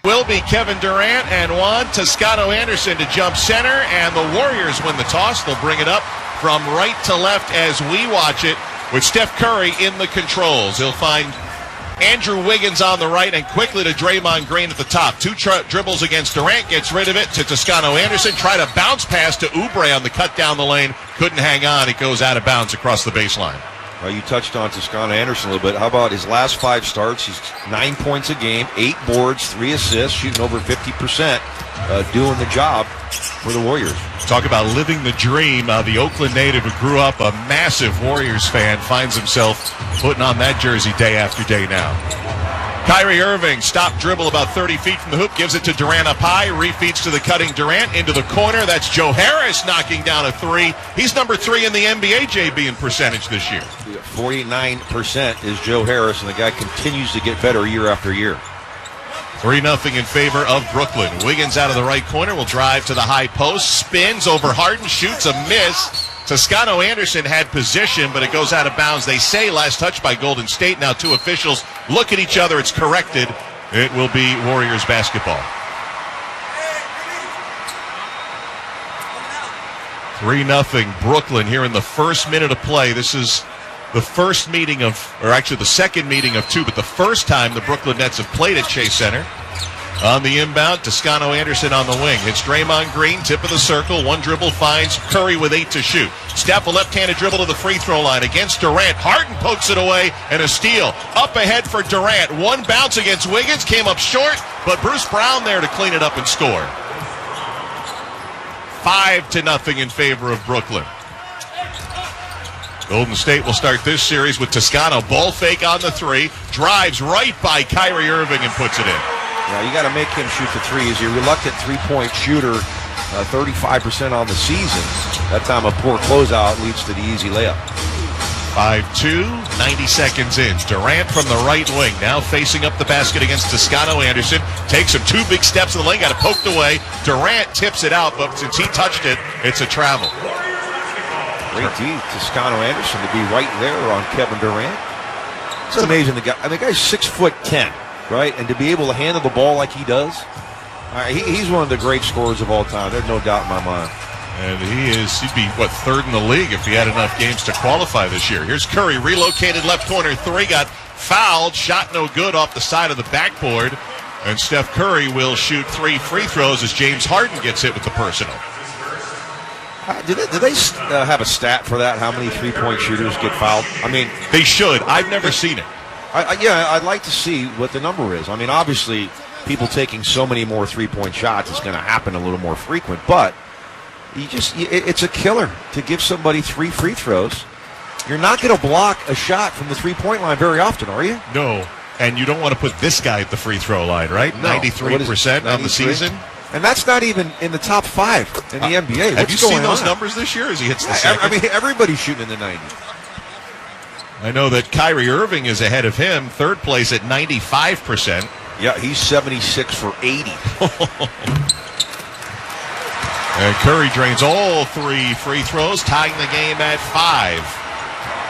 Will be Kevin Durant and Juan Toscano-Anderson to jump center, and the Warriors win the toss. They'll bring it up from right to left as we watch it, with Steph Curry in the controls. He'll find Andrew Wiggins on the right and quickly to Draymond Green at the top. Two dribbles against Durant, gets rid of it to Toscano-Anderson. Try to bounce pass to Oubre on the cut down the lane. Couldn't hang on. It goes out of bounds across the baseline. Well, you touched on Toscano-Anderson a little bit. How about his last 5 starts? He's 9 points a game, 8 boards, 3 assists, shooting over 50%, doing the job for the Warriors. Talk about living the dream. The Oakland native who grew up a massive Warriors fan finds himself putting on that jersey day after day now. Kyrie Irving, stop dribble about 30 feet from the hoop, gives it to Durant up high, refeeds to the cutting Durant into the corner. That's Joe Harris knocking down a 3. He's number 3 in the NBA, JB, in percentage this year. 49% is Joe Harris, and the guy continues to get better year after year. 3-0 in favor of Brooklyn. Wiggins out of the right corner will drive to the high post, spins over Harden, shoots a miss. Toscano-Anderson had position, but it goes out of bounds. They say last touch by Golden State. Now 2 officials look at each other. It's corrected. It will be Warriors basketball. 3-0 Brooklyn here in the first minute of play. This is the first meeting of, or actually the second meeting of 2, but the first time the Brooklyn Nets have played at Chase Center. On the inbound, Toscano-Anderson on the wing. It's Draymond Green, tip of the circle. 1 dribble finds Curry with 8 to shoot. Steph, a left-handed dribble to the free throw line against Durant. Harden pokes it away, and a steal. Up ahead for Durant. 1 bounce against Wiggins, came up short, but Bruce Brown there to clean it up and score. 5-0 in favor of Brooklyn. Golden State will start this series with Toscano. Ball fake on the 3. Drives right by Kyrie Irving and puts it in. Yeah, you got to make him shoot the 3. He's a reluctant 3-point shooter, 35% on the season. That time a poor closeout leads to the easy layup. 5-2, 90 seconds in. Durant from the right wing, now facing up the basket against Toscano-Anderson. Takes him 2 big steps in the lane, got it poked away. Durant tips it out, but since he touched it, it's a travel. Great D, Toscano-Anderson to be right there on Kevin Durant. It's amazing. The guy's 6'10". Right, and to be able to handle the ball like he does, he's one of the great scorers of all time. There's no doubt in my mind. And he'd be, 3rd in the league if he had enough games to qualify this year. Here's Curry, relocated left corner 3, got fouled, shot no good off the side of the backboard. And Steph Curry will shoot 3 free throws as James Harden gets hit with the personal. Do they have a stat for that, how many 3-point shooters get fouled? I mean, they should. I've never seen it. I'd like to see what the number is. I mean, obviously, people taking so many more 3-point shots is going to happen a little more frequent, but it's a killer to give somebody 3 free throws. You're not going to block a shot from the 3-point line very often, are you? No, and you don't want to put this guy at the free throw line, right? No. 93% on the season. And that's not even in the top 5 in the NBA. Have you seen those numbers this year as he hits the second? I mean, everybody's shooting in the 90s. I know that Kyrie Irving is ahead of him, 3rd place at 95%. Yeah, he's 76 for 80. And Curry drains all 3 free throws, tying the game at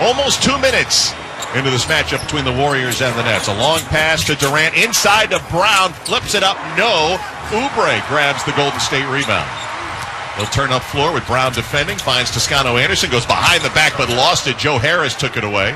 5. Almost 2 minutes into this matchup between the Warriors and the Nets. A long pass to Durant, inside to Brown, flips it up, no. Oubre grabs the Golden State rebound. He'll turn up floor with Brown defending, finds Toscano-Anderson, goes behind the back but lost it. Joe Harris took it away.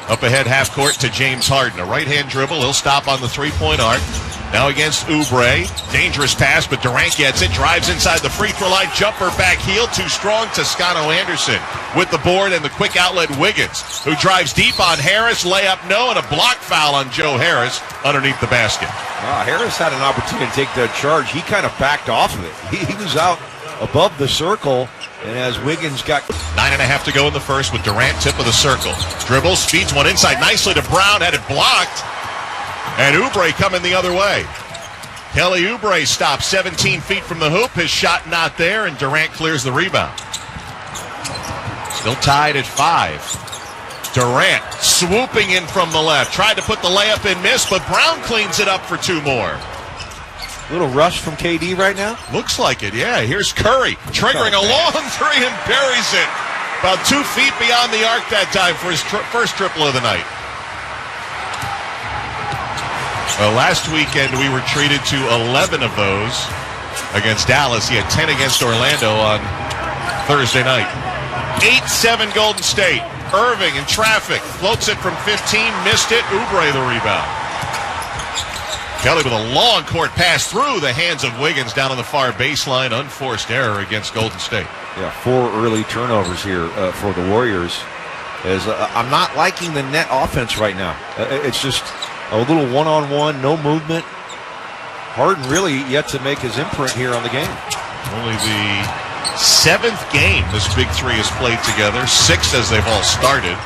Up ahead half court to James Harden. A right-hand dribble, he'll stop on the 3-point arc. Now against Oubre. Dangerous pass, but Durant gets it, drives inside the free throw line, jumper back heel, too strong. Toscano-Anderson with the board and the quick outlet Wiggins, who drives deep on Harris, layup no, and a block foul on Joe Harris underneath the basket. Harris had an opportunity to take the charge. He kind of backed off of it. He was out above the circle, and as Wiggins got 9.5 to go in the first with Durant tip of the circle. Dribbles, speeds one inside nicely to Brown, had it blocked, and Oubre coming the other way. Kelly Oubre stops 17 feet from the hoop, his shot not there, and Durant clears the rebound. Still tied at 5. Durant swooping in from the left, tried to put the layup in, missed, but Brown cleans it up for 2 more. Little rush from KD right now? Looks like it, yeah. Here's Curry triggering a long 3 and buries it. About 2 feet beyond the arc that time for his first triple of the night. Last weekend, we were treated to 11 of those against Dallas. He had 10 against Orlando on Thursday night. 8-7 Golden State. Irving in traffic. Floats it from 15. Missed it. Oubre the rebound. Kelly with a long court pass through the hands of Wiggins down on the far baseline. Unforced error against Golden State. Yeah, 4 early turnovers here for the Warriors. I'm not liking the net offense right now. It's just a little one-on-one, no movement. Harden really yet to make his imprint here on the game. Only the 7th game this big three has played together. 6 as they've all started.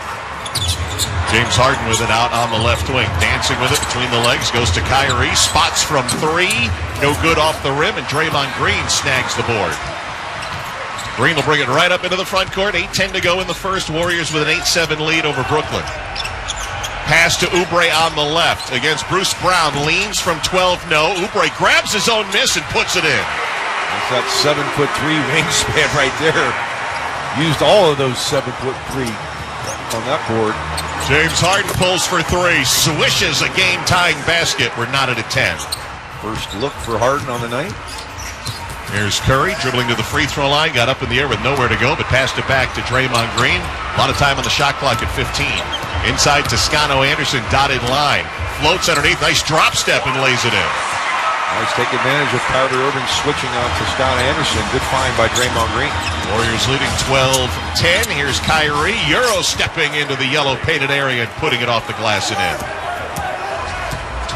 James Harden with it out on the left wing. Dancing with it between the legs. Goes to Kyrie. Spots from 3. No good off the rim. And Draymond Green snags the board. Green will bring it right up into the front court. 8:10 to go in the first. Warriors with an 8-7 lead over Brooklyn. Pass to Oubre on the left against Bruce Brown. Leans from 12. No. Oubre grabs his own miss and puts it in. That's that 7'3" wingspan right there. Used all of those 7'3" on that board. James Harden pulls for 3. Swishes a game-tying basket. We're knotted at 10. First look for Harden on the night. Here's Curry dribbling to the free throw line. Got up in the air with nowhere to go, but passed it back to Draymond Green. A lot of time on the shot clock at 15. Inside Toscano Anderson, dotted line. Floats underneath. Nice drop step and lays it in. Nice take advantage of Kyrie Irving switching on Toscano Anderson. Good find by Draymond Green. Warriors leading 12-10. Here's Kyrie. Euro stepping into the yellow painted area and putting it off the glass and in.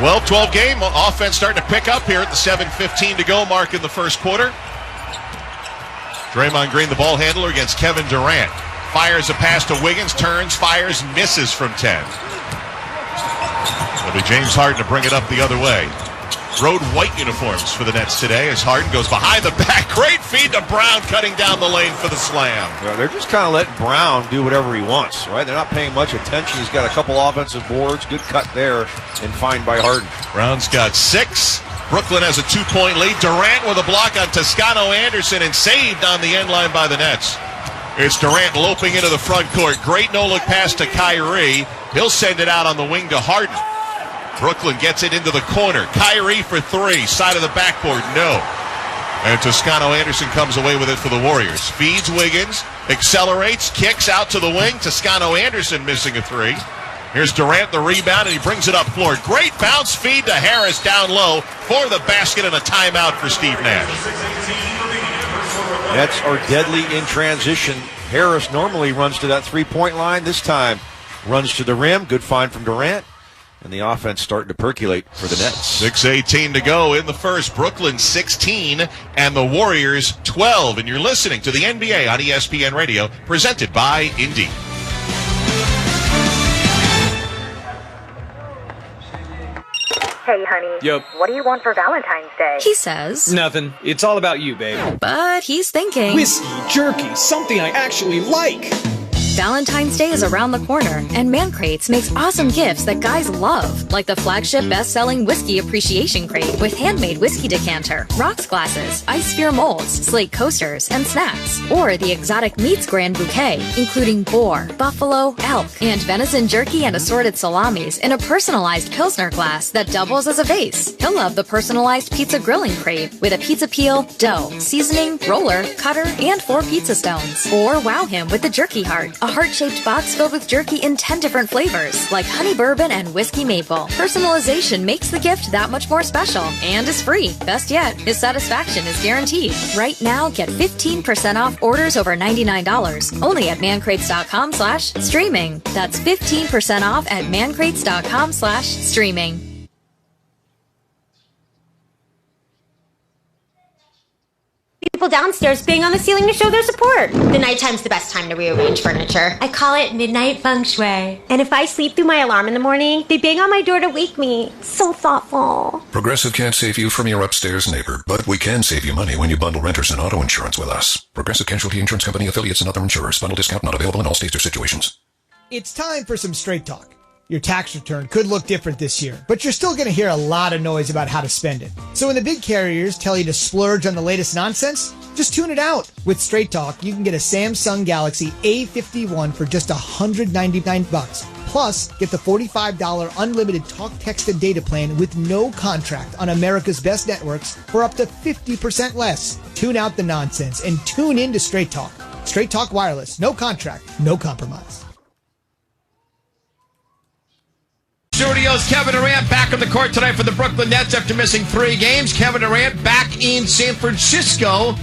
12-12 game. Offense starting to pick up here at the 7:15 to go mark in the first quarter. Draymond Green, the ball handler against Kevin Durant. Fires a pass to Wiggins, turns, fires, misses from 10. It'll be James Harden to bring it up the other way. Road white uniforms for the Nets today as Harden goes behind the back. Great feed to Brown, cutting down the lane for the slam. Yeah, they're just kind of letting Brown do whatever he wants, right? They're not paying much attention. He's got a couple offensive boards. Good cut there and fine by Harden. Brown's got 6. Brooklyn has a 2-point lead. Durant with a block on Toscano Anderson and saved on the end line by the Nets. It's Durant loping into the front court. Great no-look pass to Kyrie. He'll send it out on the wing to Harden. Brooklyn gets it into the corner. Kyrie for 3. Side of the backboard, no. And Toscano Anderson comes away with it for the Warriors. Feeds Wiggins, accelerates, kicks out to the wing. Toscano Anderson missing a 3. Here's Durant, the rebound, and he brings it up floor. Great bounce feed to Harris down low for the basket and a timeout for Steve Nash. Nets are deadly in transition. Harris normally runs to that 3-point line. This time runs to the rim. Good find from Durant. And the offense starting to percolate for the Nets. 6:18 to go in the first. Brooklyn 16 and the Warriors 12. And you're listening to the NBA on ESPN Radio, presented by Indy. Hey, honey. Yep. What do you want for Valentine's Day? He says. Nothing. It's all about you, babe. But he's thinking. Whiskey, jerky, something I actually like. Valentine's Day is around the corner, and Man Crates makes awesome gifts that guys love, like the flagship best-selling Whiskey Appreciation Crate with handmade whiskey decanter, rocks glasses, ice sphere molds, slate coasters, and snacks, or the exotic meats grand bouquet, including boar, buffalo, elk, and venison jerky and assorted salamis in a personalized Pilsner glass that doubles as a vase. He'll love the personalized pizza grilling crate with a pizza peel, dough, seasoning, roller, cutter, and 4 pizza stones. Or wow him with the jerky heart, a heart-shaped box filled with jerky in 10 different flavors, like honey bourbon and whiskey maple. Personalization makes the gift that much more special and is free. Best yet, his satisfaction is guaranteed. Right now, get 15% off orders over $99, only at mancrates.com/streaming. That's 15% off at mancrates.com/streaming. People downstairs bang on the ceiling to show their support. The nighttime's the best time to rearrange furniture. I call it midnight feng shui. And if I sleep through my alarm in the morning, they bang on my door to wake me. So thoughtful. Progressive can't save you from your upstairs neighbor, but we can save you money when you bundle renters and auto insurance with us. Progressive Casualty Insurance Company affiliates and other insurers. Bundle discount not available in all states or situations. It's time for some straight talk. Your tax return could look different this year, but you're still going to hear a lot of noise about how to spend it. So when the big carriers tell you to splurge on the latest nonsense, just tune it out. With Straight Talk, you can get a Samsung Galaxy A51 for just $199 Plus, get the $45 unlimited talk, text, and data plan with no contract on America's best networks for up to 50% less. Tune out the nonsense and tune in to Straight Talk. Straight Talk Wireless. No contract, no compromise. Studios, Kevin Durant back on the court tonight for the Brooklyn Nets after missing 3 games. Kevin Durant back in San Francisco,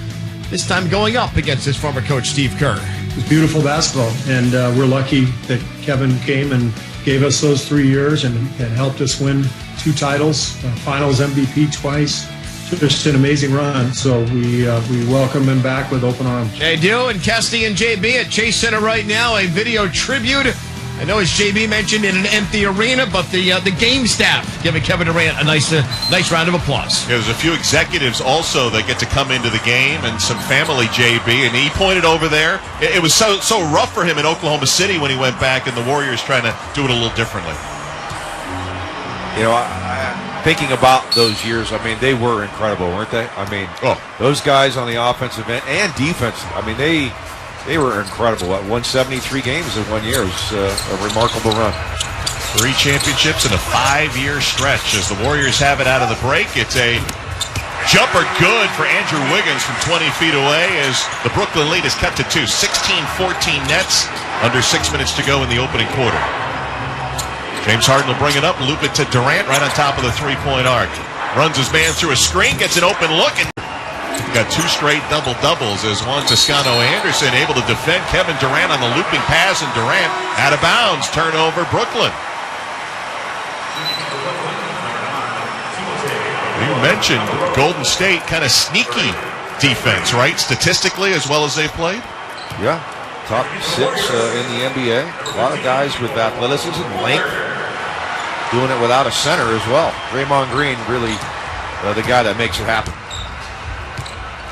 this time going up against his former coach, Steve Kerr. It's beautiful basketball, and we're lucky that Kevin came and gave us those 3 years and helped us win 2 titles, finals MVP twice. Just an amazing run, so we welcome him back with open arms. They do, and Kesty and JB at Chase Center right now, a video tribute. I know, as JB mentioned, in an empty arena, but the game staff giving Kevin Durant a nice round of applause. Yeah, there's a few executives also that get to come into the game, and some family, JB, and he pointed over there. It was so rough for him in Oklahoma City when he went back, and the Warriors trying to do it a little differently. You know, thinking about those years, I mean, they were incredible, weren't they? I mean, those guys on the offensive end and defense, I mean, they were incredible. 173 games in 1 year. It was a remarkable run. 3 championships in a 5-year stretch as the Warriors have it out of the break. It's a jumper good for Andrew Wiggins from 20 feet away as the Brooklyn lead is cut to 2. 16-14 Nets, under 6 minutes to go in the opening quarter. James Harden will bring it up, loop it to Durant right on top of the three-point arc. Runs his man through a screen, gets an open look, and got 2 straight double-doubles as Juan Toscano-Anderson able to defend Kevin Durant on the looping pass, and Durant out of bounds. Turnover, Brooklyn. You mentioned Golden State, kind of sneaky defense, right? Statistically, as well as they've played? Yeah, top 6 in the NBA. A lot of guys with athleticism, length, doing it without a center as well. Draymond Green really the guy that makes it happen.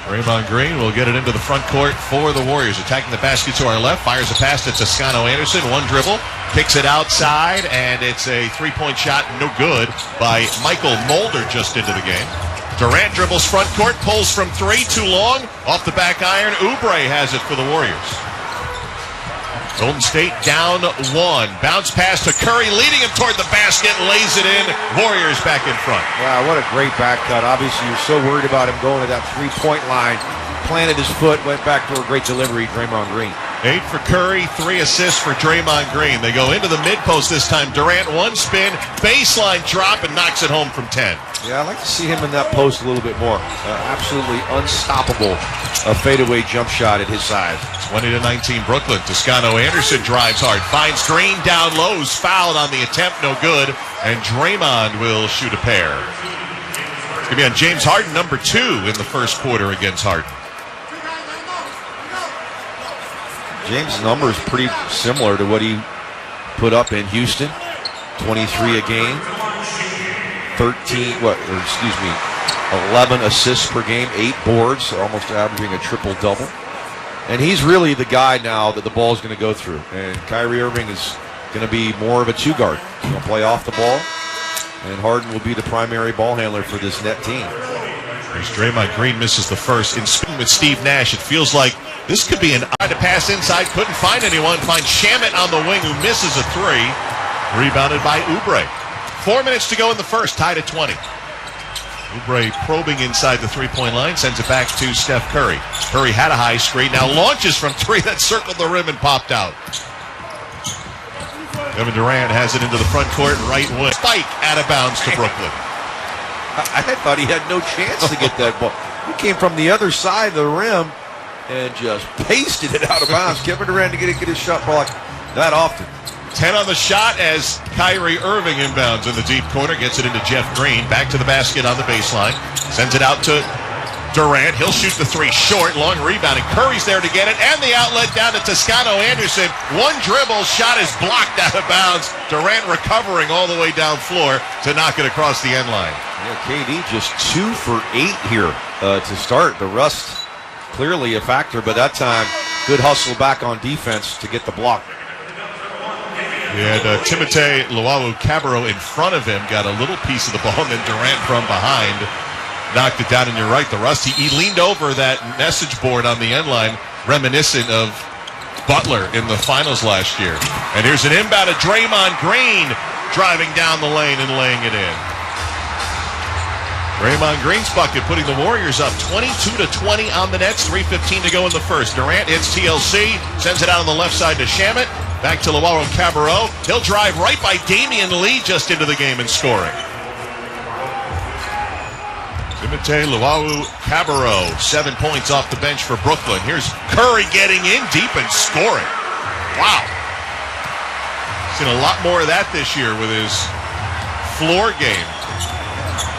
Draymond Green will get it into the front court for the Warriors. Attacking the basket to our left, fires a pass to Toscano-Anderson. 1 dribble, kicks it outside, and it's a 3-point shot, no good, by Michael Mulder just into the game. Durant dribbles front court, pulls from 3, too long, off the back iron. Oubre has it for the Warriors. Golden State down 1. Bounce pass to Curry, leading him toward the basket, lays it in. Warriors back in front. Wow, what a great back cut. Obviously, you're so worried about him going to that 3-point line. Planted his foot, went back to a great delivery, Draymond Green. 8 for Curry, 3 assists for Draymond Green. They go into the mid-post this time. Durant, 1 spin, baseline drop, and knocks it home from 10. Yeah, I'd like to see him in that post a little bit more. Absolutely unstoppable. A fadeaway jump shot at his size. 20-19 Brooklyn. Toscano-Anderson drives hard, finds Green down low, who's fouled on the attempt, no good, and Draymond will shoot a pair. It's going to be on James Harden, number 2 in the first quarter against Harden. James' number is pretty similar to what he put up in Houston. 23 a game. 11 assists per game, 8 boards, almost averaging a triple-double. And he's really the guy now that the ball is going to go through. And Kyrie Irving is going to be more of a 2-guard. He's going to play off the ball, and Harden will be the primary ball handler for this net team. As Draymond Green misses the first. In spin with Steve Nash, it feels like this could be an eye to pass inside. Couldn't find anyone. Finds Shamet on the wing, who misses a 3. Rebounded by Oubre. 4 minutes to go in the first, tied at 20. Oubre probing inside the 3-point line, sends it back to Steph Curry. Curry had a high screen, now launches from 3, that circled the rim and popped out. Kevin Durant has it into the front court, right wing. Spike out of bounds to Brooklyn. I thought he had no chance to get that ball. He came from the other side of the rim and just pasted it out of bounds. Kevin Durant to get his shot blocked that often. 10 on the shot as Kyrie Irving inbounds in the deep corner. Gets it into Jeff Green. Back to the basket on the baseline. Sends it out to Durant. He'll shoot the 3 short. Long rebound. And Curry's there to get it. And the outlet down to Toscano-Anderson. 1 dribble. Shot is blocked out of bounds. Durant recovering all the way down floor to knock it across the end line. Yeah, KD just 2 for 8 here to start. The rust clearly a factor, but that time good hustle back on defense to get the block. He had Timothé Luwawu-Cabarrot in front of him, got a little piece of the ball, and then Durant from behind knocked it down. And you're right, the rust. He leaned over that message board on the end line, reminiscent of Butler in the finals last year. And here's an inbound to Draymond Green driving down the lane and laying it in. Draymond Green's bucket putting the Warriors up 22-20 on the Nets. 3:15 to go in the first. Durant hits TLC, sends it out on the left side to Shamet. Back to Luau and Cabarrot. He'll drive right by Damian Lee just into the game and scoring. Timotei Luau-Cabarrot, 7 points off the bench for Brooklyn. Here's Curry getting in deep and scoring. Wow. Seen a lot more of that this year with his floor game.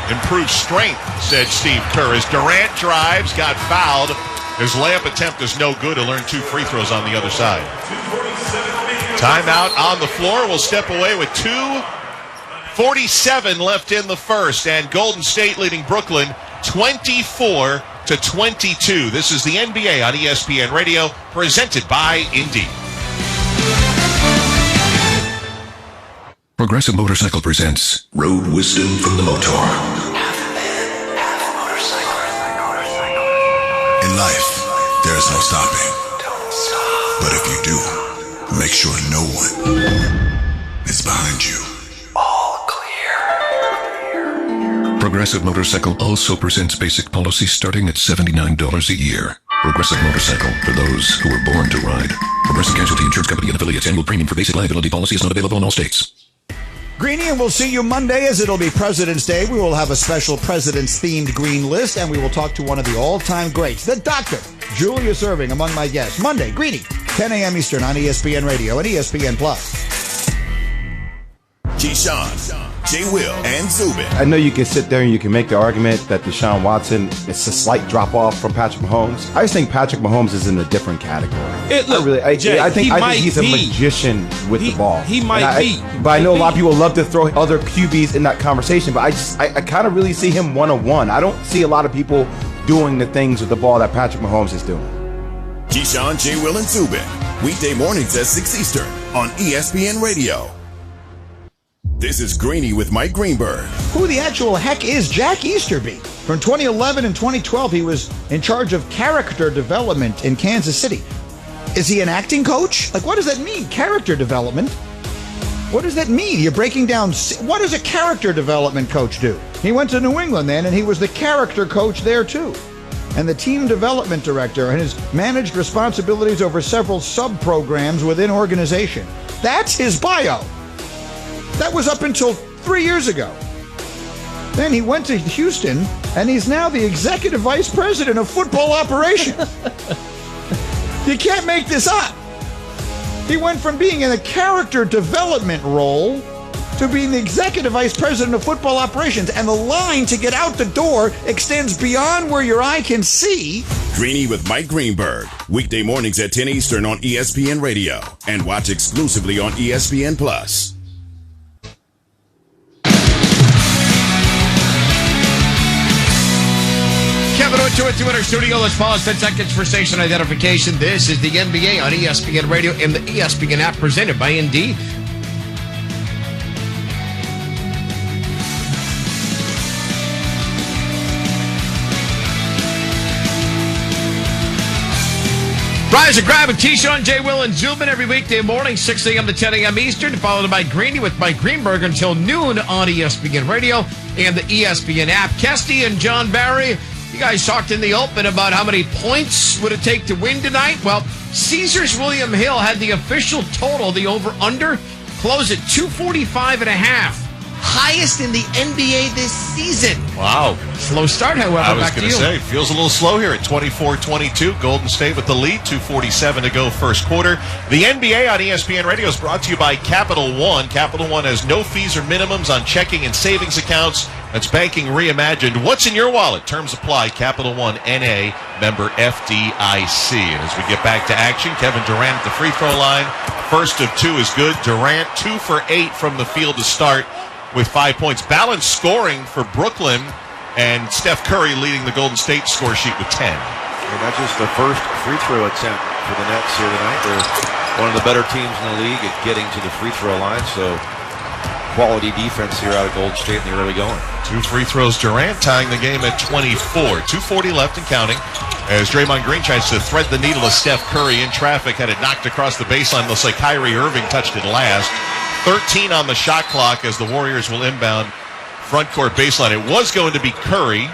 Improved strength, said Steve Kerr. As Durant drives, got fouled. His layup attempt is no good. He'll earn 2 free throws on the other side. Timeout on the floor. We'll step away with 2:47 left in the first. And Golden State leading Brooklyn 24-22. This is the NBA on ESPN Radio, presented by Indeed. Progressive Motorcycle presents Road Wisdom from the Motor. Half man, half motorcycle. In life, there is no stopping. Don't stop. But if you do, make sure no one is behind you. All clear. Progressive Motorcycle also presents basic policy starting at $79 a year. Progressive Motorcycle, for those who were born to ride. Progressive Casualty Insurance Company and affiliates. Annual premium for basic liability policy is not available in all states. Greenie, and we'll see you Monday as it'll be President's Day. We will have a special President's-themed green list, and we will talk to one of the all-time greats, the Dr. Julius Irving, among my guests. Monday, Greenie, 10 a.m. Eastern on ESPN Radio and ESPN+. Keyshawn, J. Will, and Zubin. I know you can sit there and you can make the argument that Deshaun Watson is a slight drop-off from Patrick Mahomes. I just think Patrick Mahomes is in a different category. I think he's a magician with the ball. He might be. But I know a lot of people love to throw other QBs in that conversation, but I kind of really see him one-on-one. I don't see a lot of people doing the things with the ball that Patrick Mahomes is doing. Keyshawn, J. Will, and Zubin. Weekday mornings at 6 Eastern on ESPN Radio. This is Greenie with Mike Greenberg. Who the actual heck is Jack Easterby? From 2011 and 2012, he was in charge of character development in Kansas City. Is he an acting coach? Like, what does that mean, character development? What does that mean? You're breaking down... What does a character development coach do? He went to New England then, and he was the character coach there, too. And the team development director, and his managed responsibilities over several sub-programs within organization. That's his bio. That was up until 3 years ago. Then he went to Houston, and he's now the executive vice president of football operations. You can't make this up. He went from being in a character development role to being the executive vice president of football operations, and the line to get out the door extends beyond where your eye can see. Greenie with Mike Greenberg. Weekday mornings at 10 Eastern on ESPN Radio. And watch exclusively on ESPN+. Kevin O'Toole in our studio. Let's pause 10 seconds for station identification. This is the NBA on ESPN Radio and the ESPN app, presented by Indeed. Rise and grab with Keyshawn, J. Will, and Zubin every weekday morning, 6 a.m. to 10 a.m. Eastern, followed by Greenie with Mike Greenberg until noon on ESPN Radio and the ESPN app. Kesty and John Barry, you guys talked in the open about how many points would it take to win tonight. Well, Caesars William Hill had the official total, the over-under, close at 245.5. Highest in the NBA this season. Wow. Slow start, however. I was going to say, feels a little slow here at 24-22. Golden State with the lead, 2:47 to go first quarter. The NBA on ESPN Radio is brought to you by Capital One. Capital One has no fees or minimums on checking and savings accounts. That's banking reimagined. What's in your wallet? Terms apply. Capital One NA, member FDIC. And as we get back to action, Kevin Durant at the free throw line. First of two is good. Durant 2 for 8 from the field to start with 5 points. Balanced scoring for Brooklyn, and Steph Curry leading the Golden State score sheet with 10. And that's just the first free throw attempt for the Nets here tonight. They're one of the better teams in the league at getting to the free throw line, so quality defense here out of Golden State in the early going. 2 free throws, Durant tying the game at 24. 2:40 left and counting. As Draymond Green tries to thread the needle of Steph Curry in traffic, had it knocked across the baseline. Looks like Kyrie Irving touched it last. 13 on the shot clock as the Warriors will inbound front court baseline. It was going to be Curry.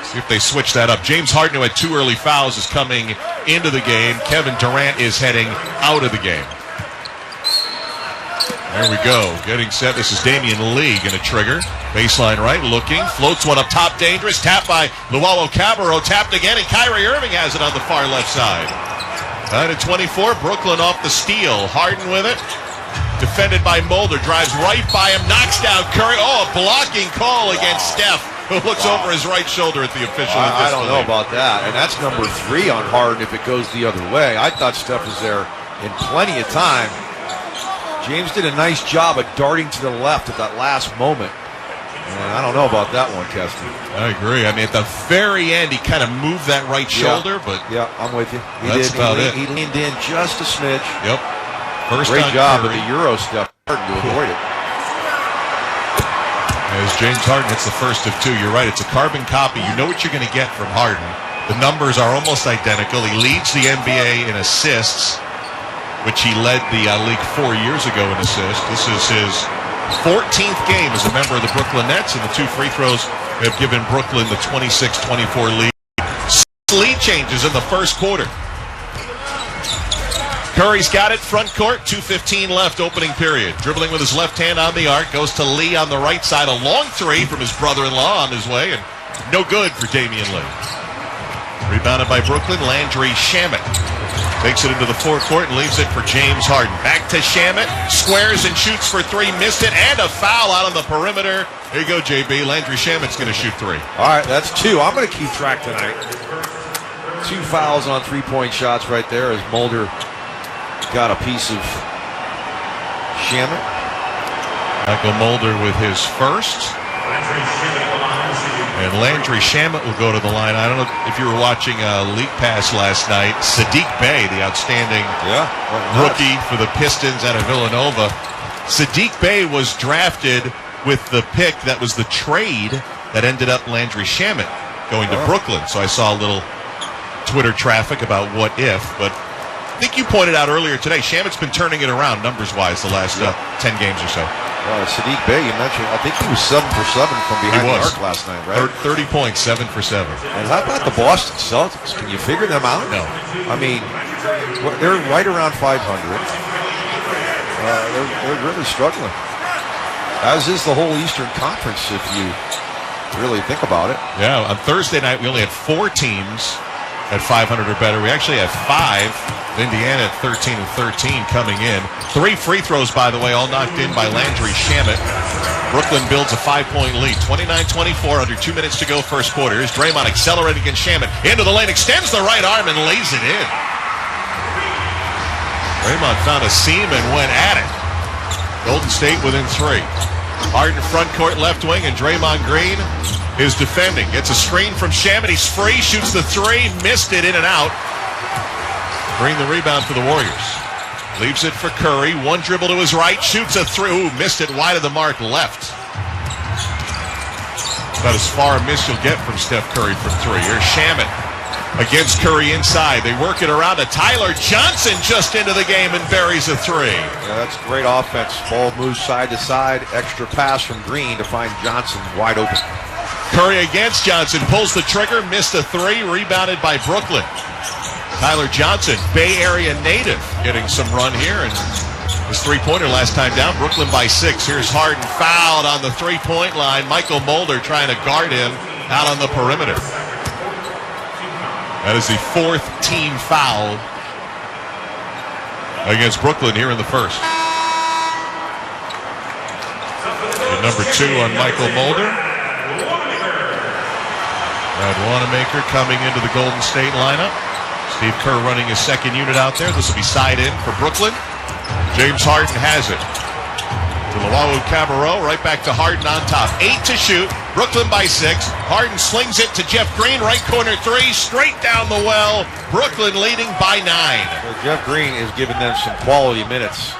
See if they switch that up. James Harden, who had 2 early fouls, is coming into the game. Kevin Durant is heading out of the game. There we go. Getting set. This is Damian Lee going to trigger. Baseline right, looking. Floats one up top, dangerous. Tap by Luau Cabarro. Tapped again, and Kyrie Irving has it on the far left side. 9-24. Brooklyn off the steal. Harden with it. Defended by Mulder. Drives right by him. Knocks down Curry. Oh, a blocking call against Steph, who looks over his right shoulder at the official. I don't know about that. And that's number 3 on Harden if it goes the other way. I thought Steph was there in plenty of time. James did a nice job of darting to the left at that last moment. And I don't know about that one, Keston. I agree. I mean, at the very end, he kind of moved that right shoulder, but... Yeah, I'm with you. That's about it. He leaned in just a smidge. Yep. Great job of the Euro stuff to avoid it. As James Harden hits the first of 2, you're right. It's a carbon copy. You know what you're going to get from Harden. The numbers are almost identical. He leads the NBA in assists, which he led the league 4 years ago in assists. This is his 14th game as a member of the Brooklyn Nets, and the 2 free throws have given Brooklyn the 26-24 lead. 6 lead changes in the first quarter. Curry's got it, front court, 2:15 left, opening period. Dribbling with his left hand on the arc, goes to Lee on the right side. A long 3 from his brother-in-law on his way, and no good for Damian Lee. Rebounded by Brooklyn, Landry Shamet. Takes it into the forecourt and leaves it for James Harden. Back to Shamet, squares and shoots for 3, missed it, and a foul out on the perimeter. Here you go, JB. Landry Shamet's going to shoot 3. All right, that's 2. I'm going to keep track tonight. 2 fouls on 3-point shots right there as Mulder got a piece of Shamet. Michael Mulder with his first. And Landry Shamet will go to the line. I don't know if you were watching League Pass last night. Sadiq Bey, the outstanding rookie for the Pistons out of Villanova. Sadiq Bey was drafted with the pick that was the trade that ended up Landry Shamet going to Brooklyn. So I saw a little Twitter traffic about what if, but I think you pointed out earlier today, Shamet's been turning it around numbers-wise the last 10 games or so. Sadiq Bey, you mentioned, I think he was 7 for 7 from behind the arc last night, right? 30 points, 7 for 7. And how about the Boston Celtics? Can you figure them out? No. I mean, they're right around 500. They're really struggling. As is the whole Eastern Conference, if you really think about it. Yeah, on Thursday night, we only had 4 teams at 500 or better. We actually have 5. Indiana at 13 and 13 coming in. 3 free throws, by the way, all knocked in by Landry Shamet. Brooklyn builds a 5-point lead. 29-24, under 2 minutes to go first quarter. Here's Draymond accelerating against Shamet. Into the lane, extends the right arm and lays it in. Draymond found a seam and went at it. Golden State within 3. Harden front court left wing, and Draymond Green is defending. Gets a screen from Shamet. He's free, shoots the 3, missed it, in and out. Green the rebound for the Warriors. Leaves it for Curry. 1 dribble to his right, shoots a 3. Ooh, missed it wide of the mark left. About as far a miss you'll get from Steph Curry from 3. Here's Shamet against Curry inside. They work it around to Tyler Johnson just into the game and buries a 3. Yeah, that's great offense. Ball moves side to side. Extra pass from Green to find Johnson wide open. Curry against Johnson. Pulls the trigger. Missed a 3. Rebounded by Brooklyn. Tyler Johnson, Bay Area native, getting some run here. And his 3-pointer last time down. Brooklyn by 6. Here's Harden fouled on the 3-point line. Michael Mulder trying to guard him out on the perimeter. That is the 4th team foul against Brooklyn here in the first. And number 2 on Michael Mulder. Brad Wanamaker coming into the Golden State lineup. Steve Kerr running his second unit out there. This will be side in for Brooklyn. James Harden has it. To Luau Cabarro, right back to Harden on top. 8 to shoot. Brooklyn by 6. Harden slings it to Jeff Green. Right corner 3. Straight down the well. Brooklyn leading by 9. So Jeff Green is giving them some quality minutes.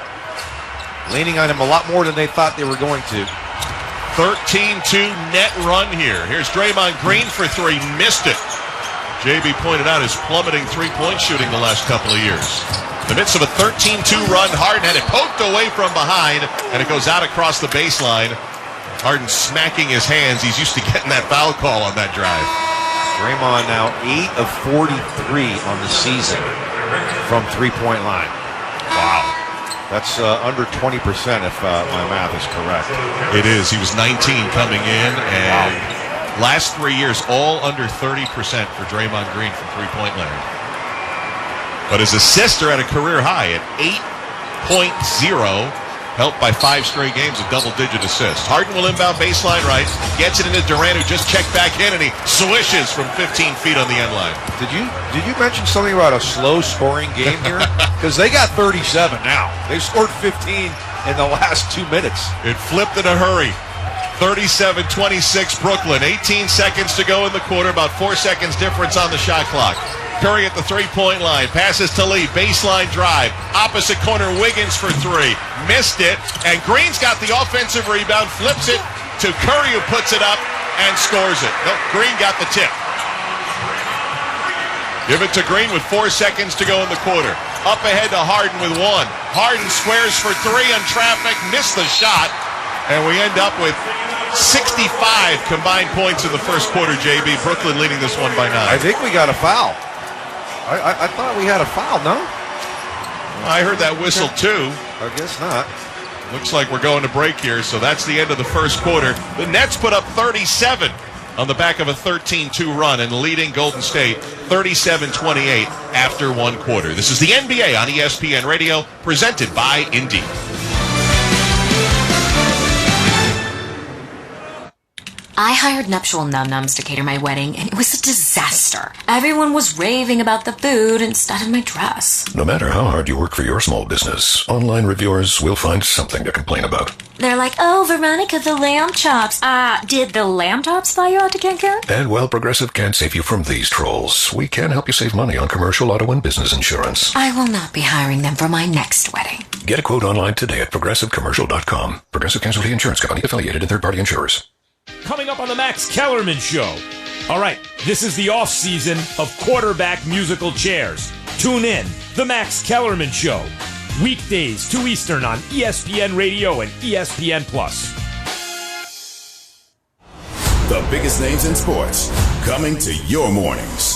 Leaning on him a lot more than they thought they were going to. 13-2 net run here. Here's Draymond Green for 3. Missed it. JB pointed out, his plummeting three-point shooting the last couple of years. In the midst of a 13-2 run, Harden had it poked away from behind, and it goes out across the baseline. Harden smacking his hands. He's used to getting that foul call on that drive. Draymond now 8 of 43 on the season from three-point line. Wow. That's under 20% if my math is correct. It is. He was 19 coming in, and last 3 years, all under 30% for Draymond Green from three-point land. But his assists are at a career high at 8.0, helped by 5 straight games of double-digit assists. Harden will inbound baseline right, gets it into Durant, who just checked back in, and he swishes from 15 feet on the end line. Did you mention something about a slow-scoring game here? Because they got 37 now. They scored 15 in the last 2 minutes. It flipped in a hurry. 37-26 Brooklyn. 18 seconds to go in the quarter, about 4 seconds difference on the shot clock. Curry at the three-point line, passes to Lee, baseline drive, opposite corner, Wiggins for 3, missed it, and Green's got the offensive rebound, flips it to Curry, who puts it up and scores it. No, Green got the tip. Give it to Green with 4 seconds to go in the quarter. Up ahead to Harden with 1. Harden squares for 3 on traffic, missed the shot, and we end up with 65 combined points in the first quarter, JB. Brooklyn leading this one by 9. I think we got a foul. I thought we had a foul, no? I heard that whistle, too. I guess not. Looks like we're going to break here, so that's the end of the first quarter. The Nets put up 37 on the back of a 13-2 run and leading Golden State 37-28 after 1 quarter. This is the NBA on ESPN Radio, presented by Indeed. I hired Nuptial Num-Nums to cater my wedding, and it was a disaster. Everyone was raving about the food instead of my dress. No matter how hard you work for your small business, online reviewers will find something to complain about. They're like, oh, Veronica, the lamb chops. Did the lamb chops fly you out to Cancun? And while Progressive can't save you from these trolls, we can help you save money on commercial, auto, and business insurance. I will not be hiring them for my next wedding. Get a quote online today at progressivecommercial.com. Progressive Casualty Insurance Company, affiliated and third-party insurers. Coming up on the Max Kellerman Show. All right, this is the off season of quarterback musical chairs. Tune in, the Max Kellerman Show. Weekdays, 2 Eastern on ESPN Radio and ESPN+. The biggest names in sports, coming to your mornings.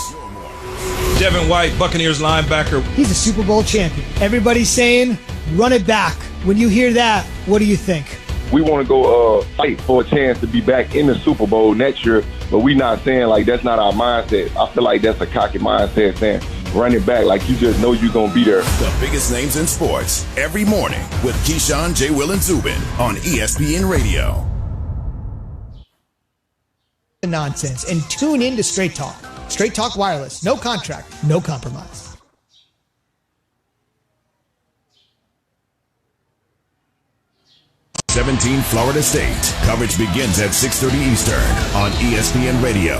Devin White, Buccaneers linebacker. He's a Super Bowl champion. Everybody's saying, run it back. When you hear that, what do you think? We want to go fight for a chance to be back in the Super Bowl next year, but we not saying like that's not our mindset. I feel like that's a cocky mindset saying run it back like you just know you're going to be there. The biggest names in sports every morning with Keyshawn, J. Will, and Zubin on ESPN Radio. Nonsense and tune in to Straight Talk. Straight Talk Wireless. No contract, no compromise. 17 Florida State. Coverage begins at 6:30 Eastern on ESPN Radio.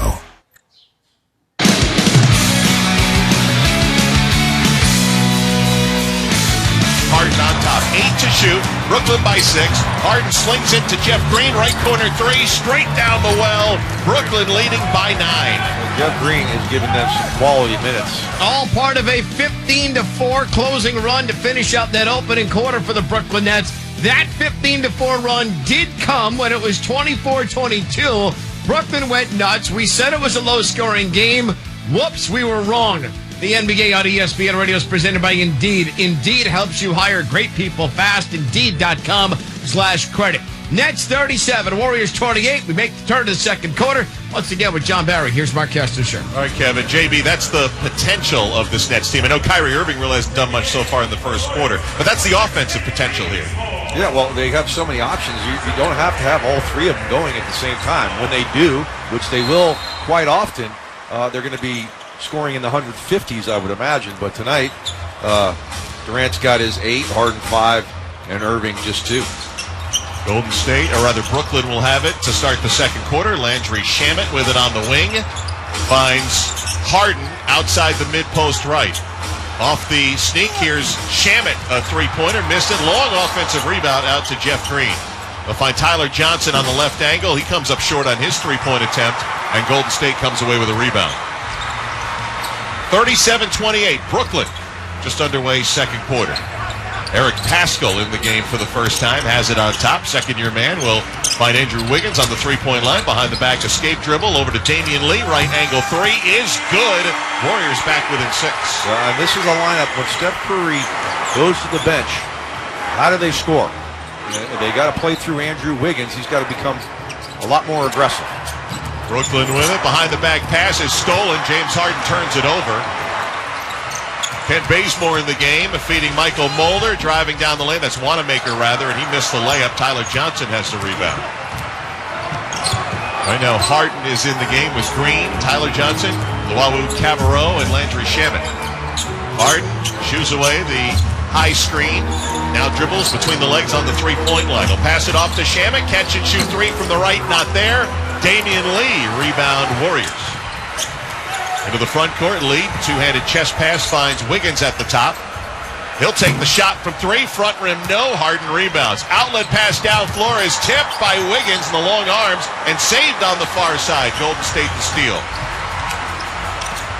Harden on top, 8 to shoot. Brooklyn by 6. Harden slings it to Jeff Green, right corner 3, straight down the well. Brooklyn leading by 9. Jeff Green is giving them some quality minutes. All part of a 15-4 closing run to finish out that opening quarter for the Brooklyn Nets. That 15-4 run did come when it was 24-22. Brooklyn went nuts. We said it was a low-scoring game. Whoops, we were wrong. The NBA on ESPN Radio is presented by Indeed. Indeed helps you hire great people fast. Indeed.com/credit. Nets 37, Warriors 28. We make the turn to the second quarter. Once again with John Barry. Here's Mark Caster. All right, Kevin. JB, that's the potential of this Nets team. I know Kyrie Irving really hasn't done much so far in the first quarter, but that's the offensive potential here. Yeah, well, they have so many options. You don't have to have all three of them going at the same time. When they do, which they will quite often, they're going to be scoring in the 150s, I would imagine. But tonight, Durant's got his 8, Harden 5, and Irving just 2. Golden State, or rather Brooklyn, will have it to start the second quarter. Landry Shamet with it on the wing. Finds Harden outside the mid-post right. Off the sneak, here's Shamet, a three-pointer. Missed it. Long offensive rebound out to Jeff Green. They'll find Tyler Johnson on the left angle. He comes up short on his three-point attempt, and Golden State comes away with a rebound. 37-28, Brooklyn. Just underway second quarter. Eric Paschall in the game for the first time, has it on top. Second-year man will find Andrew Wiggins on the three-point line. Behind the back escape dribble over to Damian Lee. Right angle three is good. Warriors back within 6. And this is a lineup when Steph Curry goes to the bench. How do they score? They got to play through Andrew Wiggins. He's got to become a lot more aggressive. Brooklyn with it. Behind the back pass is stolen. James Harden turns it over. Kent Bazemore in the game, feeding Michael Mulder, driving down the lane. That's Wanamaker, rather, and he missed the layup. Tyler Johnson has to rebound. Right now, Harden is in the game with Green, Tyler Johnson, Luau Cabarrot, and Landry Shamet. Harden shoos away the high screen. Now dribbles between the legs on the three-point line. He'll pass it off to Shamet. Catch and shoot three from the right, not there. Damian Lee, rebound Warriors. Into the front court, Lee, two-handed chest pass, finds Wiggins at the top. He'll take the shot from three, front rim, no. Harden rebounds. Outlet pass down floor is tipped by Wiggins in the long arms and saved on the far side. Golden State to steal.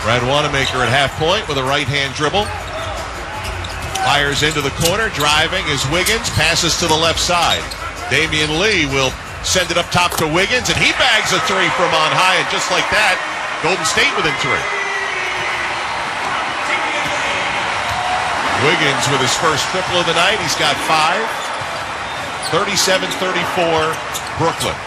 Brad Wanamaker at half point with a right-hand dribble. Fires into the corner, driving is Wiggins, passes to the left side. Damian Lee will send it up top to Wiggins, and he bags a three from on high, and just like that, Golden State within 3. Wiggins with his first triple of the night. He's got 5. 37-34, Brooklyn.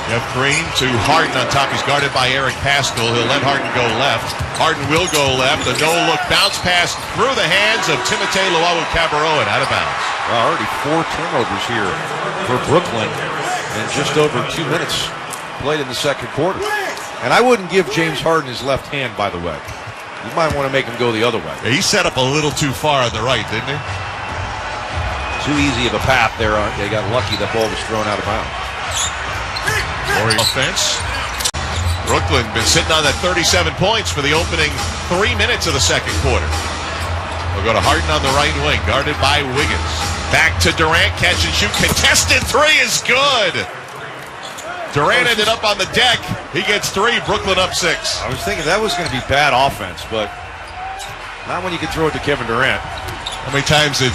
Jeff Green to Harden on top. He's guarded by Eric Paschall. He'll let Harden go left. Harden will go left. A no-look bounce pass through the hands of Timothé Luwawu-Cabarrot and out of bounds. Well, already 4 turnovers here for Brooklyn in just over 2 minutes played in the second quarter. And I wouldn't give James Harden his left hand, by the way. You might want to make him go the other way. Yeah, he set up a little too far on the right, didn't he? Too easy of a path there. They got lucky the ball was thrown out of bounds. Warriors offense. Brooklyn been sitting on that 37 points for the opening 3 minutes of the second quarter. We'll go to Harden on the right wing, guarded by Wiggins. Back to Durant, catch and shoot. Contested three is good. Durant ended up on the deck. He gets 3. Brooklyn up 6. I was thinking that was going to be bad offense, but not when you can throw it to Kevin Durant. How many times did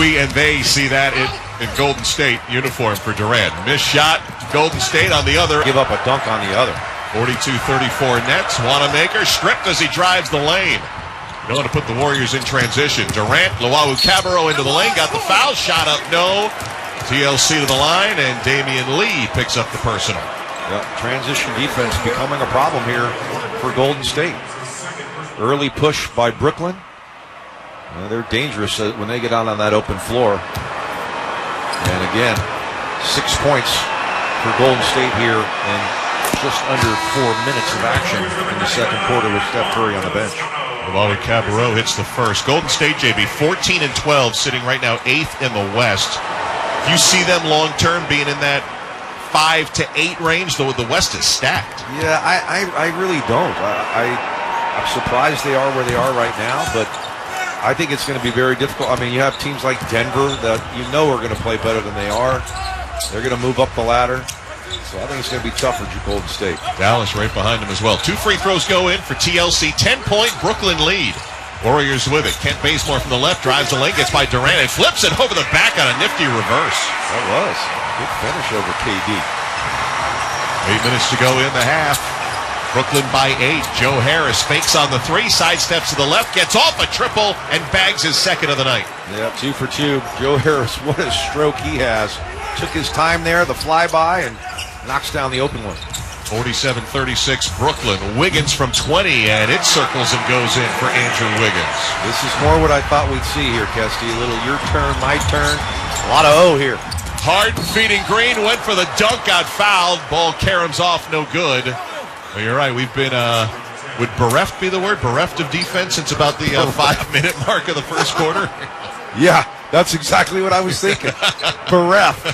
we and they see that in Golden State uniform for Durant? Missed shot, Golden State on the other. Give up a dunk on the other. 42-34 Nets. Wanamaker stripped as he drives the lane. Don't want to put the Warriors in transition. Durant, Luwawu-Cabarrot into the lane, got the foul shot up, no. TLC to the line, and Damian Lee picks up the personal. Yep, transition defense becoming a problem here for Golden State. Early push by Brooklyn. They're dangerous when they get out on that open floor. And again, 6 points for Golden State here in just under 4 minutes of action in the second quarter with Steph Curry on the bench. Luwawu-Cabarrot hits the first. Golden State, JB, 14-12, sitting right now 8th in the West. Do you see them long-term being in that 5 to 8 range, though the West is stacked? Yeah, I really don't. I'm surprised they are where they are right now, but I think it's going to be very difficult. I mean, you have teams like Denver that you know are going to play better than they are. They're going to move up the ladder. So I think it's going to be tough for Golden State. Dallas right behind them as well. 2 free throws go in for TLC. 10-point Brooklyn lead. Warriors with it. Kent Bazemore from the left drives the lane, gets by Durant, and flips it over the back on a nifty reverse. That was good finish over KD. 8 minutes to go in the half. Brooklyn by 8. Joe Harris fakes on the 3, sidesteps to the left, gets off a triple, and bags his second of the night. Yeah, 2 for 2. Joe Harris, what a stroke he has. Took his time there, the flyby, and knocks down the open one. 47-36 Brooklyn. Wiggins from 20, and it circles and goes in for Andrew Wiggins. This is more what I thought we'd see here, Kesty. A little your turn, my turn. A lot of O here. Harden feeding Green, went for the dunk, got fouled. Ball caroms off, no good. Well, you're right. We've been, would bereft be the word? Bereft of defense since about the 5-minute mark of the first quarter? Yeah, that's exactly what I was thinking. Bereft.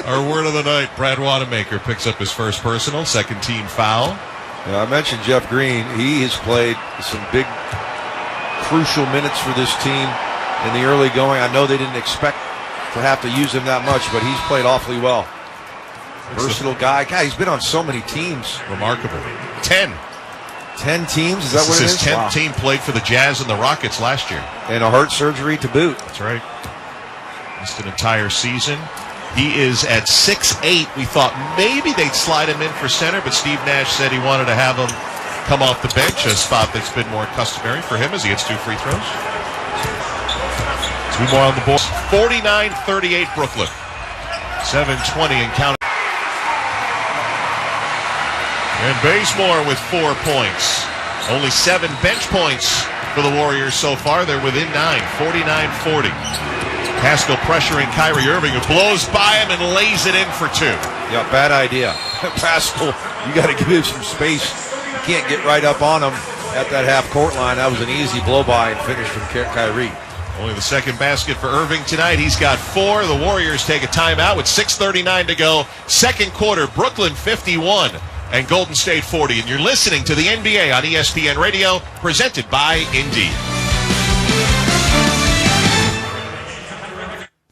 Our word of the night, Brad Wanamaker picks up his first personal, second team foul. I mentioned Jeff Green. He has played some big, crucial minutes for this team in the early going. I know they didn't expect to have to use him that much, but he's played awfully well. Versatile guy. God, he's been on so many teams. Remarkable. 10. 10 teams, is that what it is? This is his 10th team, played for the Jazz and the Rockets last year. And a heart surgery to boot. That's right. Missed an entire season. He is at 6'8". We thought maybe they'd slide him in for center, but Steve Nash said he wanted to have him come off the bench, a spot that's been more customary for him as he gets 2 free throws. 2 more on the board. 49-38 Brooklyn. 7:20 and counting. And Bazemore with 4 points. Only 7 bench points for the Warriors so far. They're within 9, 49-40. Pascal pressuring Kyrie Irving, who blows by him and lays it in for 2. Yeah, bad idea. Pascal, you got to give him some space. You can't get right up on him at that half-court line. That was an easy blow-by and finish from Kyrie. Only the second basket for Irving tonight. He's got 4. The Warriors take a timeout with 6:39 to go. Second quarter, Brooklyn 51 and Golden State 40. And you're listening to the NBA on ESPN Radio, presented by Indeed.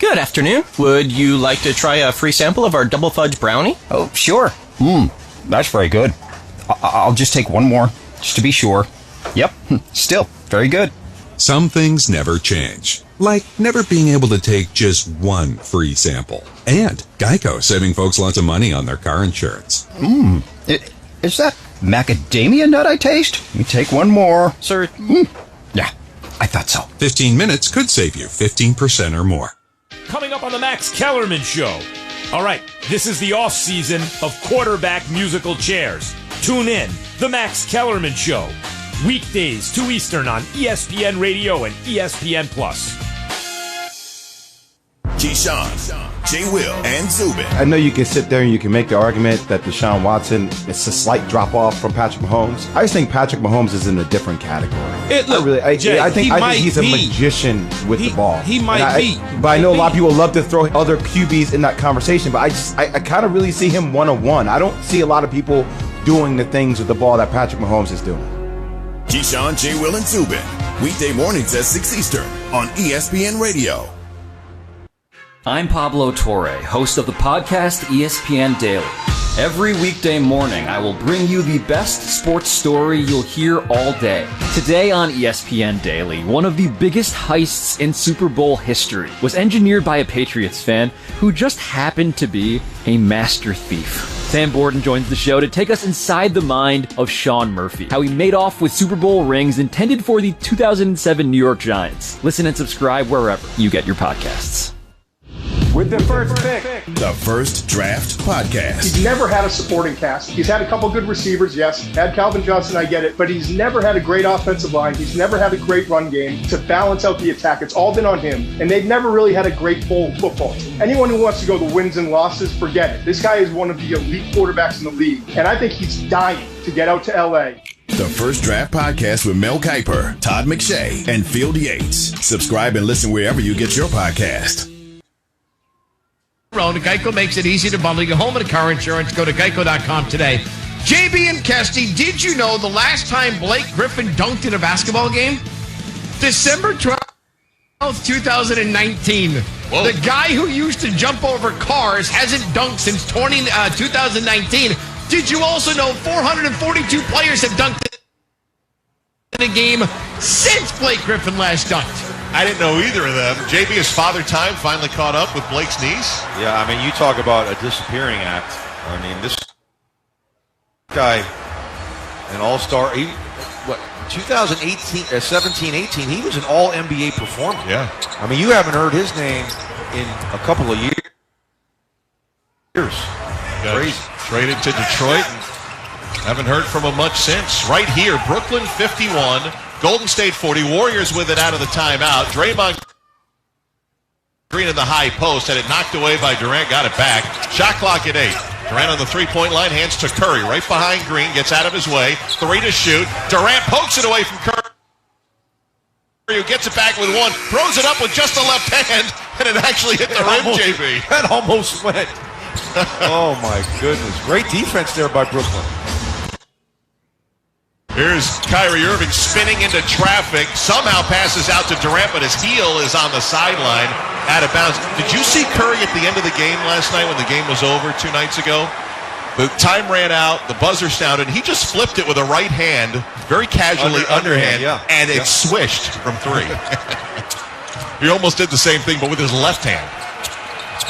Good afternoon. Would you like to try a free sample of our double fudge brownie? Oh, sure. That's very good. I'll just take one more, just to be sure. Yep, still very good. Some things never change, like never being able to take just one free sample. And Geico saving folks lots of money on their car insurance. Is that macadamia nut I taste? You take one more. Sir? Yeah, I thought so. 15 minutes could save you 15% or more. Coming up on the Max Kellerman Show. All right, this is the off season of quarterback musical chairs. Tune in, the Max Kellerman Show. Weekdays, 2 Eastern on ESPN Radio and ESPN+. Keyshawn, J. Will, and Zubin. I know you can sit there and you can make the argument that Deshaun Watson is a slight drop-off from Patrick Mahomes. I just think Patrick Mahomes is in a different category. I think he's a magician with the ball. He might be. But I know a lot of people love to throw other QBs in that conversation, but I kind of really see him one-on-one. I don't see a lot of people doing the things with the ball that Patrick Mahomes is doing. Keyshawn, J. Will, and Zubin. Weekday mornings at 6 Eastern on ESPN Radio. I'm Pablo Torre, host of the podcast ESPN Daily. Every weekday morning, I will bring you the best sports story you'll hear all day. Today on ESPN Daily, one of the biggest heists in Super Bowl history was engineered by a Patriots fan who just happened to be a master thief. Sam Borden joins the show to take us inside the mind of Sean Murphy, how he made off with Super Bowl rings intended for the 2007 New York Giants. Listen and subscribe wherever you get your podcasts. With the first pick. The First Draft Podcast. He's never had a supporting cast. He's had a couple good receivers, yes. Had Calvin Johnson, I get it. But he's never had a great offensive line. He's never had a great run game to balance out the attack. It's all been on him. And they've never really had a great full football team. Anyone who wants to go the wins and losses, forget it. This guy is one of the elite quarterbacks in the league. And I think he's dying to get out to L.A. The First Draft Podcast with Mel Kiper, Todd McShay, and Field Yates. Subscribe and listen wherever you get your podcast. Geico makes it easy to bundle your home and car insurance. Go to geico.com today. JB and Kesty, did you know the last time Blake Griffin dunked in a basketball game? December 12th, 2019. Whoa. The guy who used to jump over cars hasn't dunked since 2019. Did you also know 442 players have dunked in a game since Blake Griffin last dunked? I didn't know either of them. JB, his father time finally caught up with Blake's niece. Yeah, I mean, you talk about a disappearing act. I mean, this guy, an all-star, 2018, 17-18, he was an all-NBA performer. Yeah. I mean, you haven't heard his name in a couple of years. Crazy. Traded to Detroit and haven't heard from him much since. Right here, Brooklyn 51. Golden State 40, Warriors with it out of the timeout. Draymond Green in the high post, had it knocked away by Durant, got it back. Shot clock at 8. Durant on the three-point line, hands to Curry, right behind Green, gets out of his way. 3 to shoot. Durant pokes it away from Curry, who gets it back with 1, throws it up with just the left hand, and it actually hit the rim, JB. That almost went. Oh, my goodness. Great defense there by Brooklyn. Here's Kyrie Irving spinning into traffic, somehow passes out to Durant, but his heel is on the sideline, out of bounds. Did you see Curry at the end of the game last night when the game was over 2 nights ago? The time ran out, the buzzer sounded, he just flipped it with a right hand, very casually, underhand, and it swished from 3. He almost did the same thing, but with his left hand.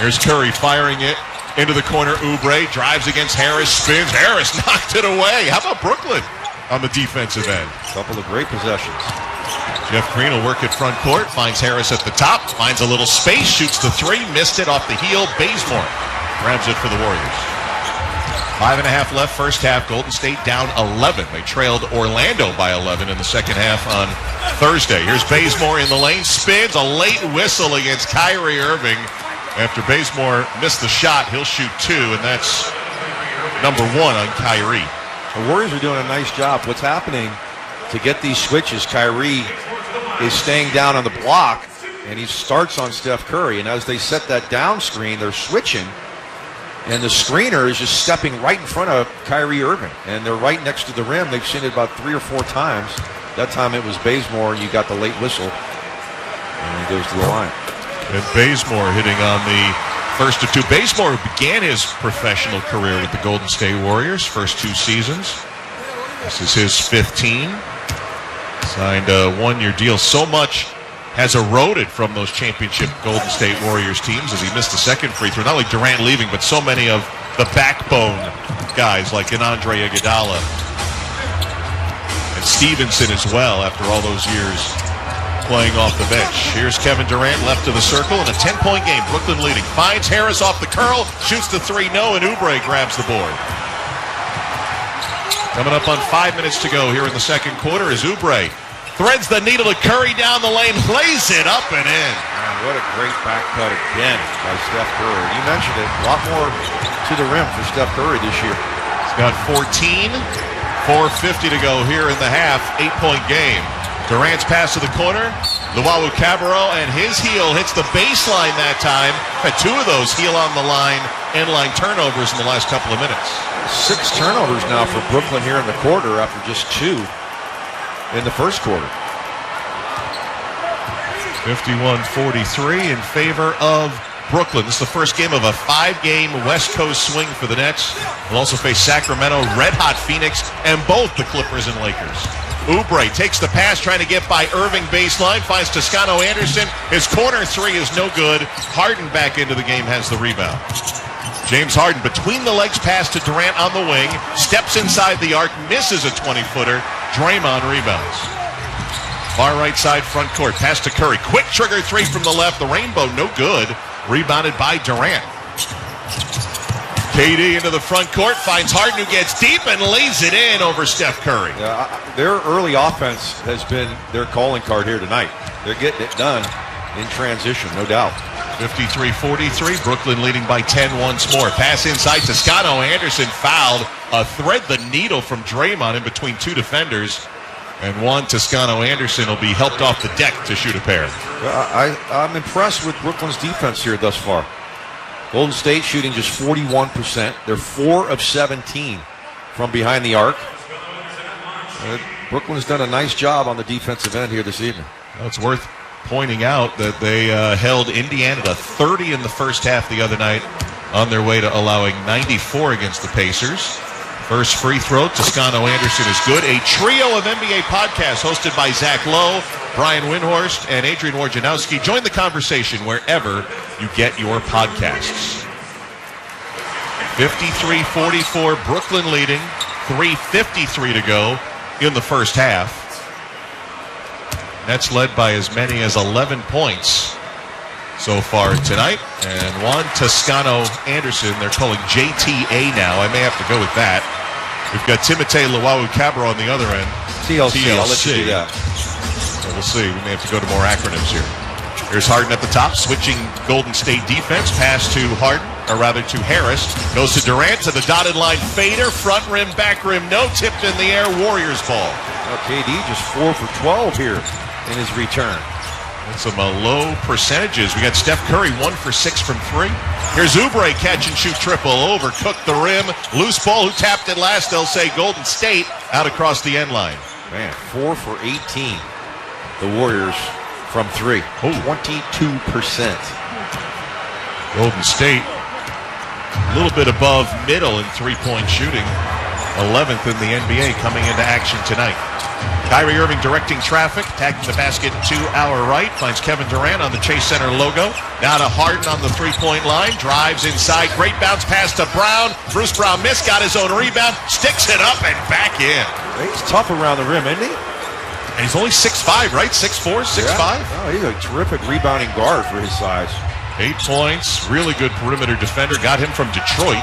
Here's Curry firing it into the corner. Oubre drives against Harris, spins. Harris knocked it away. How about Brooklyn on the defensive end? A couple of great possessions. Jeff Green will work at front court, finds Harris at the top, finds a little space, shoots the 3, missed it off the heel. Bazemore grabs it for the Warriors. 5.5 left, first half. Golden State down 11. They trailed Orlando by 11 in the second half on Thursday. Here's Bazemore in the lane, spins, a late whistle against Kyrie Irving. After Bazemore missed the shot, he'll shoot 2, and that's number 1 on Kyrie. The Warriors are doing a nice job. What's happening to get these switches, Kyrie is staying down on the block, and he starts on Steph Curry. And as they set that down screen, they're switching, and the screener is just stepping right in front of Kyrie Irving. And they're right next to the rim. They've seen it about 3 or 4 times. That time it was Bazemore, and you got the late whistle, and he goes to the line. And Bazemore hitting on the first of 2. Bazemore began his professional career with the Golden State Warriors, first 2 seasons. This is his 5th team. Signed a 1-year deal. So much has eroded from those championship Golden State Warriors teams as he missed the second free throw. Not only Durant leaving, but so many of the backbone guys like Andre Iguodala and Stevenson as well after all those years playing off the bench. Here's Kevin Durant left of the circle in a 10-point game. Brooklyn leading. Finds Harris off the curl, shoots the 3, no, and Oubre grabs the board. Coming up on 5 minutes to go here in the second quarter is Oubre. Threads the needle to Curry down the lane, lays it up and in. Man, what a great back cut again by Steph Curry. You mentioned it, a lot more to the rim for Steph Curry this year. He's got 14, 4:50 to go here in the half, 8-point game. Durant's pass to the corner, Luwawu-Cabarrot, and his heel hits the baseline that time. Had 2 of those heel on the line, end line turnovers in the last couple of minutes. 6 turnovers now for Brooklyn here in the quarter after just 2 in the first quarter. 51-43 in favor of Brooklyn. This is the first game of a 5-game West Coast swing for the Nets. We'll also face Sacramento, red-hot Phoenix, and both the Clippers and Lakers. Oubre takes the pass, trying to get by Irving baseline, finds Toscano Anderson. His corner 3 is no good. Harden back into the game, has the rebound. James Harden between the legs pass to Durant on the wing, steps inside the arc, misses a 20-footer. Draymond rebounds. Far right side front court, pass to Curry. Quick trigger 3 from the left. The rainbow no good. Rebounded by Durant. KD into the front court, finds Harden, who gets deep and lays it in over Steph Curry. Their early offense has been their calling card here tonight. They're getting it done in transition, no doubt. 53-43, Brooklyn leading by 10 once more. Pass inside, Toscano Anderson fouled. A thread the needle from Draymond in between 2 defenders. And one, Toscano Anderson, will be helped off the deck to shoot a pair. I'm impressed with Brooklyn's defense here thus far. Golden State shooting just 41%. They're 4 of 17 from behind the arc. Brooklyn's done a nice job on the defensive end here this evening. Well, it's worth pointing out that they held Indiana to 30 in the first half the other night, on their way to allowing 94 against the Pacers. First free throw, Toscano Anderson is good. A trio of NBA podcasts hosted by Zach Lowe, Brian Windhorst, and Adrian Wojnarowski. Join the conversation wherever you get your podcasts. 53-44, Brooklyn leading. 3:53 to go in the first half. Nets led by as many as 11 points so far tonight. And Juan Toscano Anderson, they're calling JTA now. I may have to go with that. We've got Timothé Luwawu-Cabarrot on the other end. TLC. I'll let you do that. So we'll see. We may have to go to more acronyms here. Here's Harden at the top, switching Golden State defense. Pass to Harden, or rather to Harris. Goes to Durant, to the dotted line fader. Front rim, back rim, no. Tipped in the air, Warriors ball. KD just 4 for 12 here in his return. And some low percentages. We got Steph Curry 1 for 6 from 3. Here's Oubre, catch and shoot triple. Overcooked the rim. Loose ball. Who tapped it last? They'll say Golden State out across the end line. Man, 4 for 18. The Warriors from 3. 22%. Golden State A little bit above middle in three-point shooting. 11th in the NBA coming into action tonight. Kyrie Irving directing traffic, tagging the basket to our right, finds Kevin Durant on the Chase Center logo. Now to Harden on the three-point line, drives inside, great bounce pass to Brown. Bruce Brown missed, got his own rebound, sticks it up and back in. He's tough around the rim, isn't he? And he's only 6'5", right? 6'4", 6'5"? Oh, he's a terrific rebounding guard for his size. 8 points, really good perimeter defender. Got him from Detroit.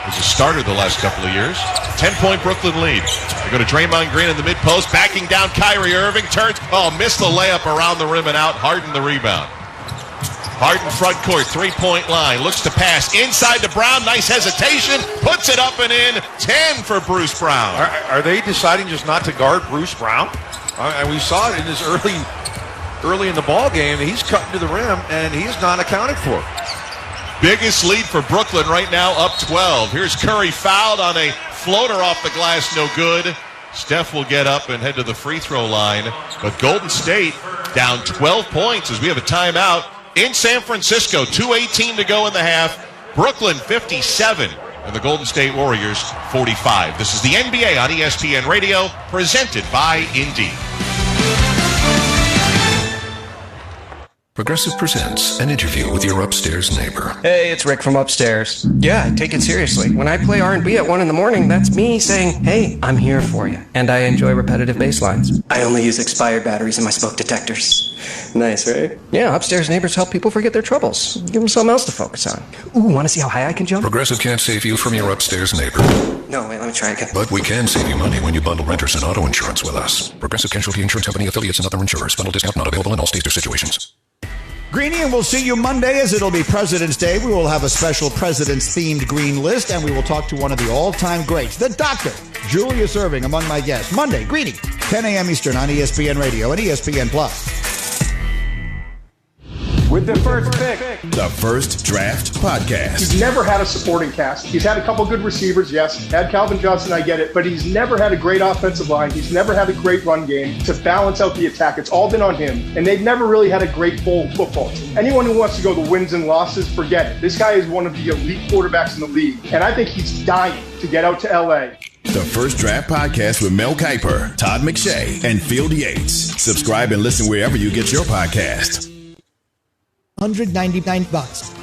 Was a starter the last couple of years. 10-point Brooklyn lead. They go to Draymond Green in the mid-post, backing down Kyrie Irving, turns, missed the layup around the rim and out. Harden the rebound. Harden front court, three-point line, looks to pass inside to Brown, nice hesitation, puts it up and in. 10 for Bruce Brown. Are they deciding just not to guard Bruce Brown? And we saw it in his early in the ball game. He's cutting to the rim, and he's not accounted for. Biggest lead for Brooklyn right now, up 12. Here's Curry fouled on a floater off the glass, no good. Steph will get up and head to the free throw line. But Golden State down 12 points as we have a timeout in San Francisco. 2:18 to go in the half. Brooklyn 57 and the Golden State Warriors 45. This is the NBA on ESPN Radio, presented by Indeed. Progressive presents an interview with your upstairs neighbor. Hey, it's Rick from upstairs. Yeah, I take it seriously. When I play R&B at 1 a.m, that's me saying, hey, I'm here for you. And I enjoy repetitive bass lines. I only use expired batteries in my smoke detectors. Nice, right? Yeah, upstairs neighbors help people forget their troubles. Give them something else to focus on. Ooh, want to see how high I can jump? Progressive can't save you from your upstairs neighbor. No, wait, let me try again. But we can save you money when you bundle renters and auto insurance with us. Progressive Casualty Insurance Company, affiliates, and other insurers. Bundle discount not available in all states or situations. Greenie, and we'll see you Monday as it'll be President's Day. We will have a special President's-themed green list, and we will talk to one of the all-time greats, the Dr. Julius Irving, among my guests. Monday, Greenie, 10 a.m. Eastern on ESPN Radio and ESPN+. With the first pick. The First Draft Podcast. He's never had a supporting cast. He's had a couple good receivers, yes. Had Calvin Johnson, I get it. But he's never had a great offensive line. He's never had a great run game to balance out the attack. It's all been on him. And they've never really had a great full football team. Anyone who wants to go the wins and losses, forget it. This guy is one of the elite quarterbacks in the league. And I think he's dying to get out to L.A. The First Draft Podcast with Mel Kiper, Todd McShay, and Field Yates. Subscribe and listen wherever you get your podcast. $199.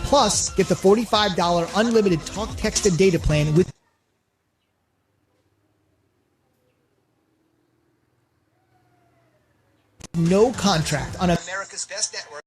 Plus, get the $45 unlimited talk, text, and data plan with no contract on America's Best Network.